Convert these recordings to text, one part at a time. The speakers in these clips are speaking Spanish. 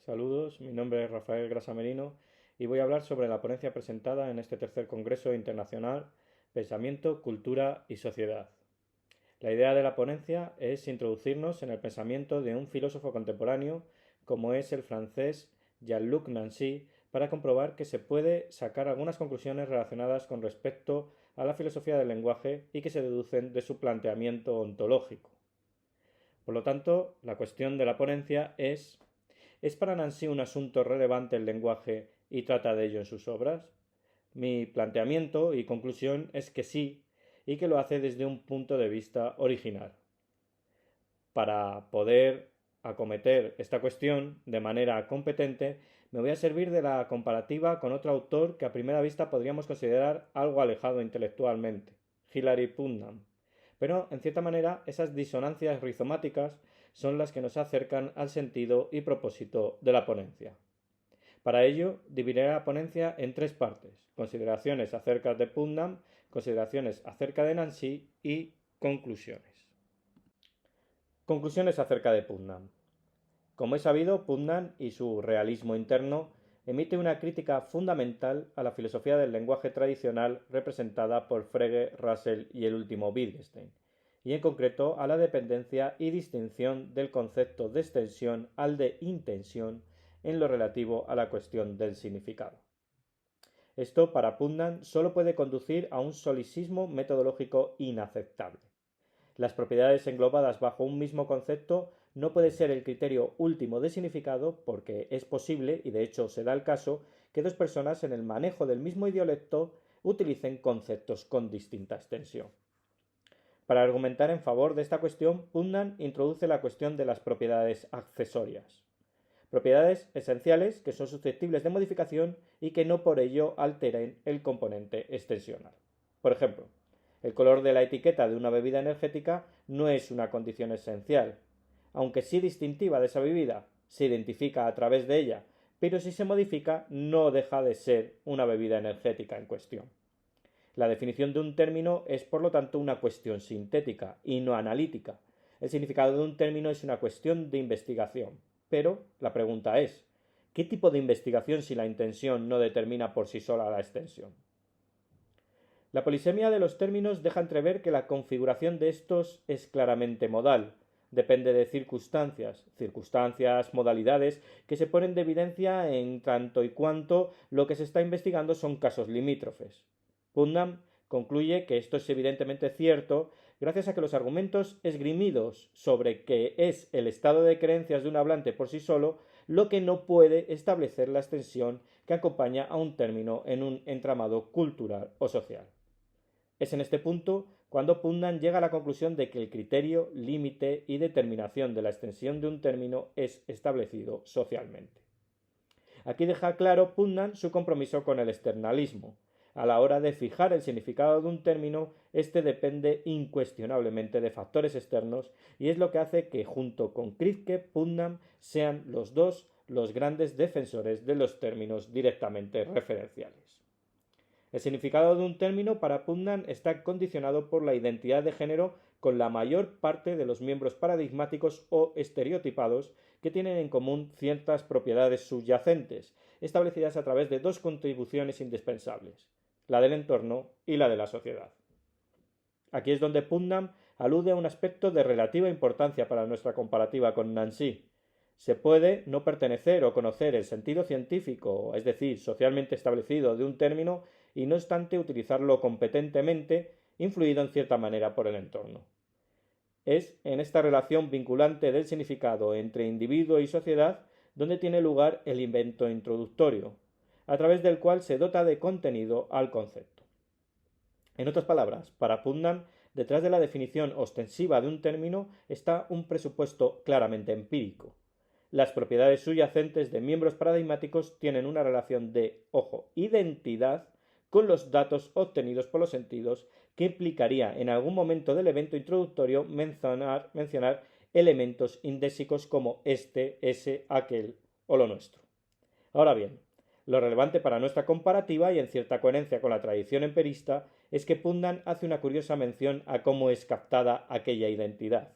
Saludos, mi nombre es Rafael Grasamerino y voy a hablar sobre la ponencia presentada en este tercer Congreso Internacional Pensamiento, Cultura y Sociedad. La idea de la ponencia es introducirnos en el pensamiento de un filósofo contemporáneo como es el francés Jean-Luc Nancy para comprobar que se puede sacar algunas conclusiones relacionadas con respecto a la filosofía del lenguaje y que se deducen de su planteamiento ontológico. Por lo tanto, la cuestión de la ponencia ¿es para Nancy un asunto relevante el lenguaje y trata de ello en sus obras? Mi planteamiento y conclusión es que sí, y que lo hace desde un punto de vista original. Para poder acometer esta cuestión de manera competente, me voy a servir de la comparativa con otro autor que a primera vista podríamos considerar algo alejado intelectualmente, Hilary Putnam. Pero, en cierta manera, esas disonancias rizomáticas son las que nos acercan al sentido y propósito de la ponencia. Para ello, dividiré la ponencia en tres partes: consideraciones acerca de Putnam, consideraciones acerca de Nancy y conclusiones. Conclusiones acerca de Putnam. Como es sabido, Putnam y su realismo interno emite una crítica fundamental a la filosofía del lenguaje tradicional representada por Frege, Russell y el último Wittgenstein, y en concreto a la dependencia y distinción del concepto de extensión al de intensión en lo relativo a la cuestión del significado. Esto, para Putnam, solo puede conducir a un solipsismo metodológico inaceptable. Las propiedades englobadas bajo un mismo concepto no puede ser el criterio último de significado porque es posible, y de hecho se da el caso, que dos personas en el manejo del mismo idiolecto utilicen conceptos con distinta extensión. Para argumentar en favor de esta cuestión, Putnam introduce la cuestión de las propiedades accesorias. Propiedades esenciales que son susceptibles de modificación y que no por ello alteren el componente extensional. Por ejemplo, el color de la etiqueta de una bebida energética no es una condición esencial, aunque sí distintiva de esa bebida, se identifica a través de ella, pero si se modifica no deja de ser una bebida energética en cuestión. La definición de un término es por lo tanto una cuestión sintética y no analítica. El significado de un término es una cuestión de investigación. Pero la pregunta es, ¿qué tipo de investigación si la intención no determina por sí sola la extensión? La polisemia de los términos deja entrever que la configuración de estos es claramente modal, depende de circunstancias, modalidades, que se ponen de evidencia en tanto y cuanto lo que se está investigando son casos limítrofes. Putnam concluye que esto es evidentemente cierto gracias a que los argumentos esgrimidos sobre que es el estado de creencias de un hablante por sí solo lo que no puede establecer la extensión que acompaña a un término en un entramado cultural o social. Es en este punto cuando Putnam llega a la conclusión de que el criterio, límite y determinación de la extensión de un término es establecido socialmente. Aquí deja claro Putnam su compromiso con el externalismo. A la hora de fijar el significado de un término, este depende incuestionablemente de factores externos y es lo que hace que, junto con Kripke, Putnam sean los dos los grandes defensores de los términos directamente referenciales. El significado de un término para Putnam está condicionado por la identidad de género con la mayor parte de los miembros paradigmáticos o estereotipados que tienen en común ciertas propiedades subyacentes, establecidas a través de dos contribuciones indispensables, la del entorno y la de la sociedad. Aquí es donde Putnam alude a un aspecto de relativa importancia para nuestra comparativa con Nancy. Se puede no pertenecer o conocer el sentido científico, es decir, socialmente establecido de un término, y no obstante utilizarlo competentemente, influido en cierta manera por el entorno. Es en esta relación vinculante del significado entre individuo y sociedad donde tiene lugar el invento introductorio, a través del cual se dota de contenido al concepto. En otras palabras, para Putnam, detrás de la definición ostensiva de un término está un presupuesto claramente empírico. Las propiedades subyacentes de miembros paradigmáticos tienen una relación de, ojo, identidad con los datos obtenidos por los sentidos que implicaría en algún momento del evento introductorio mencionar elementos indésicos como este, ese, aquel o lo nuestro. Ahora bien, lo relevante para nuestra comparativa y en cierta coherencia con la tradición empirista es que Putnam hace una curiosa mención a cómo es captada aquella identidad.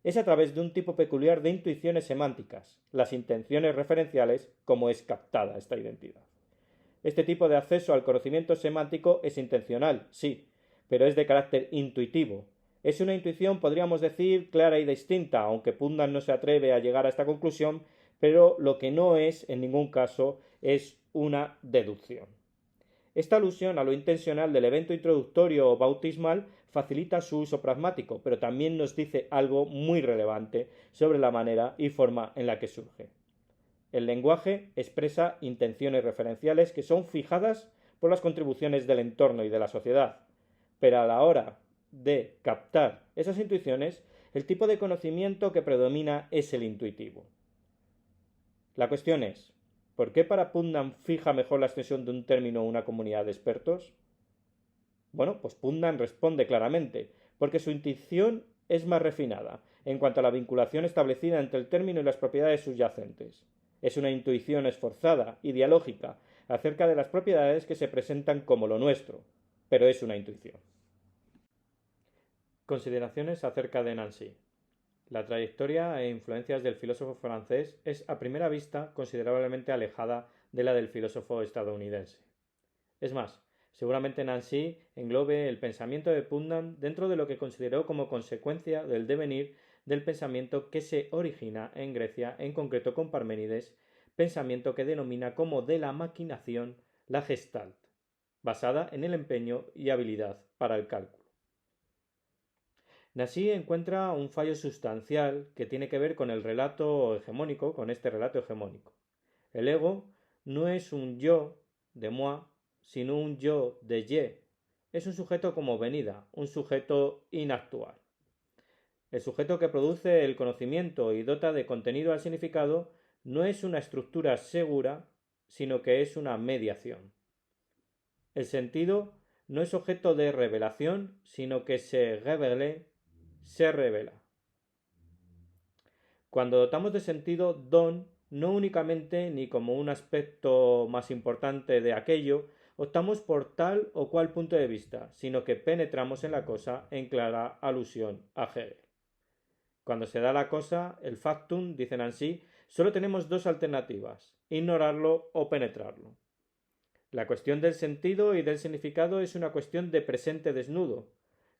es a través de un tipo peculiar de intuiciones semánticas, las intenciones referenciales, como es captada esta identidad. Este tipo de acceso al conocimiento semántico es intencional, sí, pero es de carácter intuitivo. Es una intuición, podríamos decir, clara y distinta, aunque Putnam no se atreve a llegar a esta conclusión, pero lo que no es, en ningún caso, es una deducción. Esta alusión a lo intencional del evento introductorio o bautismal facilita su uso pragmático, pero también nos dice algo muy relevante sobre la manera y forma en la que surge. El lenguaje expresa intenciones referenciales que son fijadas por las contribuciones del entorno y de la sociedad, pero a la hora de captar esas intuiciones, el tipo de conocimiento que predomina es el intuitivo. La cuestión es, ¿por qué para Putnam fija mejor la extensión de un término a una comunidad de expertos? Bueno, pues Putnam responde claramente, porque su intuición es más refinada en cuanto a la vinculación establecida entre el término y las propiedades subyacentes. Es una intuición esforzada y dialógica acerca de las propiedades que se presentan como lo nuestro, pero es una intuición. Consideraciones acerca de Nancy. La trayectoria e influencias del filósofo francés es a primera vista considerablemente alejada de la del filósofo estadounidense. Es más, seguramente Nancy englobe el pensamiento de Putnam dentro de lo que consideró como consecuencia del devenir del pensamiento que se origina en Grecia, en concreto con Parménides, pensamiento que denomina como de la maquinación la Gestalt, basada en el empeño y habilidad para el cálculo. Nancy encuentra un fallo sustancial que tiene que ver con el relato hegemónico, con este relato hegemónico. El ego no es un yo de moi, sino un yo de je. Es un sujeto como venida, un sujeto inactual. El sujeto que produce el conocimiento y dota de contenido al significado no es una estructura segura, sino que es una mediación. El sentido no es objeto de revelación, sino que se revela. Cuando dotamos de sentido don, no únicamente ni como un aspecto más importante de aquello, optamos por tal o cual punto de vista, sino que penetramos en la cosa en clara alusión a Hegel. Cuando se da la cosa, el factum, dicen así, solo tenemos dos alternativas, ignorarlo o penetrarlo. La cuestión del sentido y del significado es una cuestión de presente desnudo.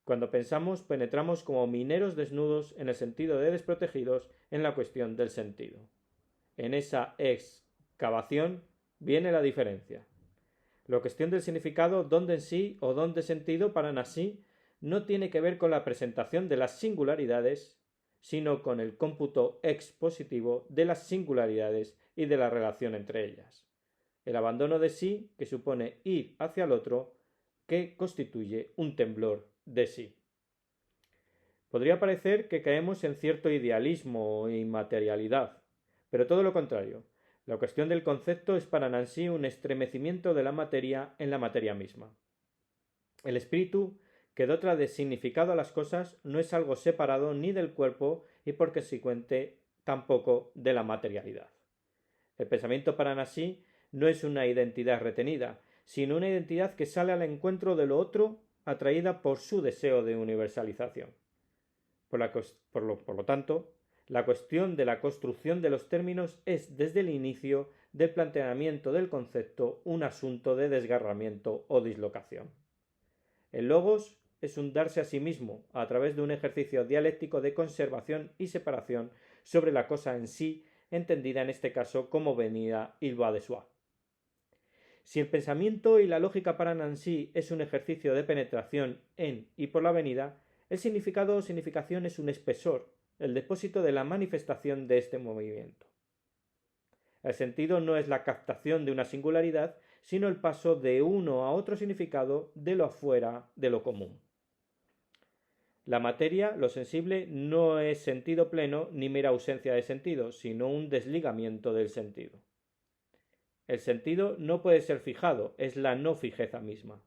Cuando pensamos, penetramos como mineros desnudos en el sentido de desprotegidos en la cuestión del sentido. En esa excavación viene la diferencia. La cuestión del significado, don de sí o don de sentido para Nancy, no tiene que ver con la presentación de las singularidades, sino con el cómputo expositivo de las singularidades y de la relación entre ellas. El abandono de sí, que supone ir hacia el otro, que constituye un temblor de sí. Podría parecer que caemos en cierto idealismo e inmaterialidad, pero todo lo contrario. La cuestión del concepto es para Nancy un estremecimiento de la materia en la materia misma. El espíritu que dota de significado a las cosas no es algo separado ni del cuerpo y por consecuente tampoco de la materialidad. El pensamiento para Nancy no es una identidad retenida, sino una identidad que sale al encuentro de lo otro atraída por su deseo de universalización. Por lo tanto, la cuestión de la construcción de los términos es desde el inicio del planteamiento del concepto un asunto de desgarramiento o dislocación. El logos es un darse a sí mismo a través de un ejercicio dialéctico de conservación y separación sobre la cosa en sí, entendida en este caso como venida il va de soi. Si el pensamiento y la lógica para Nancy es un ejercicio de penetración en y por la venida, el significado o significación es un espesor, el depósito de la manifestación de este movimiento. El sentido no es la captación de una singularidad, sino el paso de uno a otro significado de lo afuera de lo común. La materia, lo sensible, no es sentido pleno ni mera ausencia de sentido, sino un desligamiento del sentido. El sentido no puede ser fijado, es la no fijeza misma.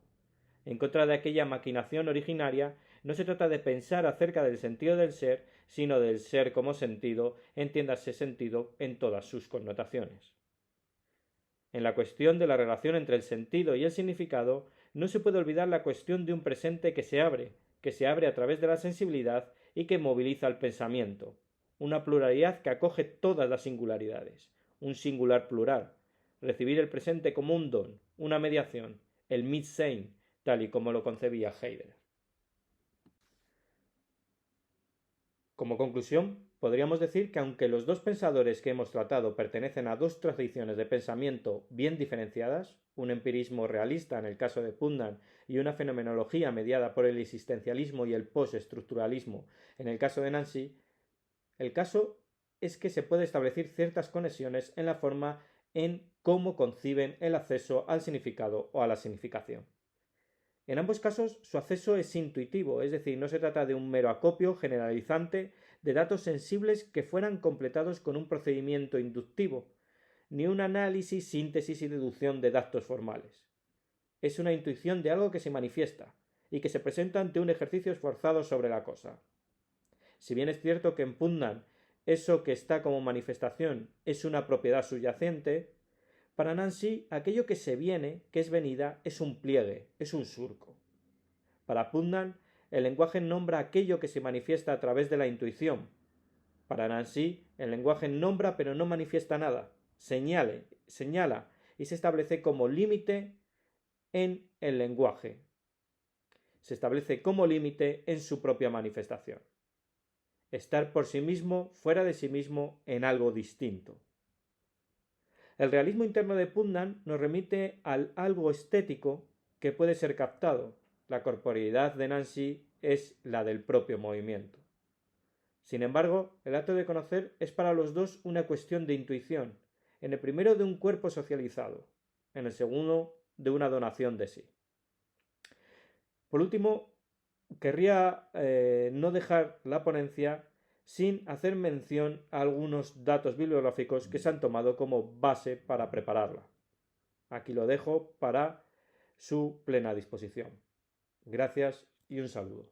En contra de aquella maquinación originaria, no se trata de pensar acerca del sentido del ser, sino del ser como sentido, entiéndase sentido en todas sus connotaciones. En la cuestión de la relación entre el sentido y el significado, no se puede olvidar la cuestión de un presente que se abre a través de la sensibilidad y que moviliza el pensamiento, una pluralidad que acoge todas las singularidades, un singular plural, recibir el presente como un don, una mediación, el Mitsein, tal y como lo concebía Heidegger. Como conclusión, podríamos decir que aunque los dos pensadores que hemos tratado pertenecen a dos tradiciones de pensamiento bien diferenciadas, un empirismo realista en el caso de Putnam y una fenomenología mediada por el existencialismo y el postestructuralismo en el caso de Nancy, el caso es que se puede establecer ciertas conexiones en la forma en cómo conciben el acceso al significado o a la significación. En ambos casos, su acceso es intuitivo, es decir, no se trata de un mero acopio generalizante de datos sensibles que fueran completados con un procedimiento inductivo, ni un análisis, síntesis y deducción de datos formales. Es una intuición de algo que se manifiesta y que se presenta ante un ejercicio esforzado sobre la cosa. Si bien es cierto que en Putnam eso que está como manifestación es una propiedad subyacente, para Nancy, aquello que se viene, que es venida, es un pliegue, es un surco. Para Putnam, el lenguaje nombra aquello que se manifiesta a través de la intuición. Para Nancy, el lenguaje nombra pero no manifiesta nada, señala y se establece como límite en el lenguaje. Se establece como límite en su propia manifestación. Estar por sí mismo, fuera de sí mismo, en algo distinto. El realismo interno de Putnam nos remite al algo estético que puede ser captado. La corporeidad de Nancy es la del propio movimiento. Sin embargo, el acto de conocer es para los dos una cuestión de intuición, en el primero de un cuerpo socializado, en el segundo de una donación de sí. Por último, querría no dejar la ponencia sin hacer mención a algunos datos bibliográficos que se han tomado como base para prepararla. Aquí lo dejo para su plena disposición. Gracias y un saludo.